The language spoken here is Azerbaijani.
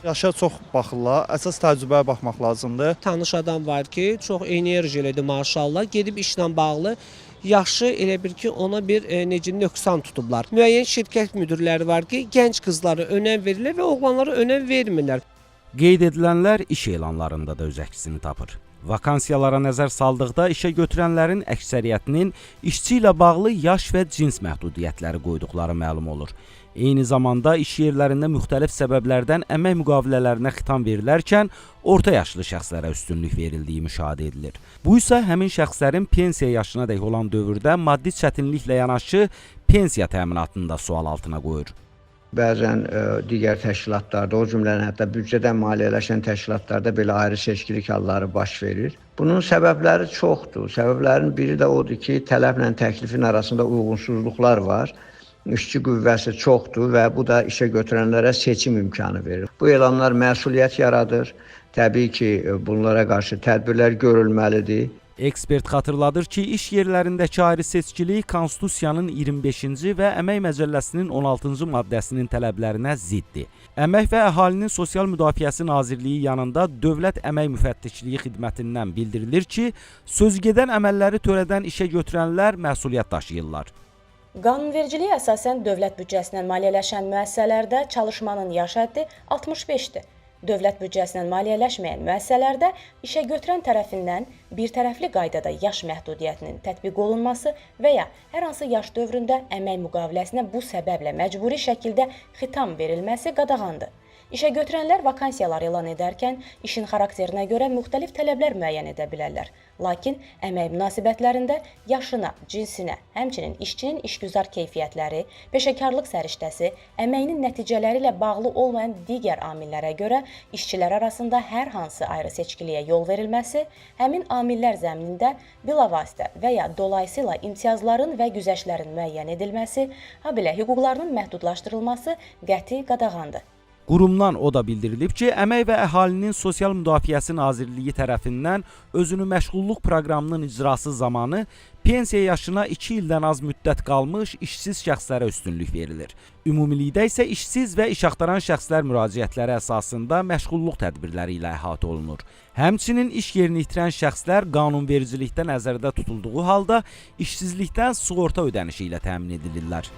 Yaşa çox baxırlar. Əsas təcrübəyə baxmaq lazımdır. Tanış adam var ki, çox enerjilidir maşallah. Gedib işlə bağlı yaşı elə bir ki, ona bir necə nöqsan tutublar. Müəyyən şirkət müdirləri var ki, gənc qızlara önəm verirlər və oğlanlara önəm vermirlər. Qeyd edilənlər iş elanlarında da öz əksini tapır. Vakansiyalara nəzər saldıqda işə götürənlərin əksəriyyətinin işçi ilə bağlı yaş və cins məhdudiyyətləri qoyduqları məlum olur. Eyni zamanda iş yerlərində müxtəlif səbəblərdən əmək müqavilələrinə xitam verilərkən orta yaşlı şəxslərə üstünlük verildiyi müşahidə edilir. Bu isə həmin şəxslərin pensiya yaşına dək olan dövrdə maddi çətinliklə yanaşı pensiya təminatını da sual altına qoyur. Bəzən digər təşkilatlarda, o cümlədən hətta büdcədən maliyyələşən təşkilatlarda belə ayrı seçkilik halları baş verir. Bunun səbəbləri çoxdur. Səbəblərin biri də odur ki, tələblə təklifin arasında uyğunsuzluqlar var. İşçi qüvvəsi çoxdur və bu da işə götürənlərə seçim imkanı verir. Bu elanlar məsuliyyət yaradır. Təbii ki, bunlara qarşı tədbirlər görülməlidir. Ekspert xatırladır ki, iş yerlərindəki ayrı seçkilik Konstitusiyanın 25-ci və Əmək Məcəlləsinin 16-cı maddəsinin tələblərinə ziddir. Əmək və Əhalinin Sosial Müdafiəsi Nazirliyi yanında Dövlət Əmək Müfəttişliyi xidmətindən bildirilir ki, sözügedən əməlləri törədən işə götürənlər məsuliyyət daşıyırlar. Qanunvericiliyə əsasən dövlət büdcəsindən maliyyələşən müəssisələrdə çalışmanın yaş həddi 65-dir. Dövlət büdcəsindən maliyyələşməyən müəssisələrdə işə götürən tərəfindən bir tərəfli qaydada yaş məhdudiyyətinin tətbiq olunması və ya hər hansı yaş dövründə əmək müqaviləsinə bu səbəblə məcburi şəkildə xitam verilməsi qadağandır. İşə götürənlər vakansiyalar elan edərkən işin xarakterinə görə müxtəlif tələblər müəyyən edə bilərlər. Lakin əmək münasibətlərində yaşına, cinsinə, həmçinin işçinin işgüzar keyfiyyətləri, peşəkarlıq səriştəsi, əməyinin nəticələri ilə bağlı olmayan digər amillərə görə işçilər arasında hər hansı ayrı seçkiliyə yol verilməsi, həmin amillər zəminində bilavasitə və ya dolayısıyla imtiyazların və güzəştlərin müəyyən edilməsi, habelə hüquqlarının məhdudlaşdırılması qəti qadağandır. Qurumdan o da bildirilib ki, Əmək və Əhalinin Sosial Müdafiəsi Nazirliyi tərəfindən özünü məşğulluq proqramının icrası zamanı pensiya yaşına 2 ildən az müddət qalmış işsiz şəxslərə üstünlük verilir. Ümumilikdə isə işsiz və iş axtaran şəxslər müraciətləri əsasında məşğulluq tədbirləri ilə əhatə olunur. Həmçinin iş yerini itirən şəxslər qanunvericilikdə nəzərdə tutulduğu halda işsizlikdən sığorta ödənişi ilə təmin edilirlər.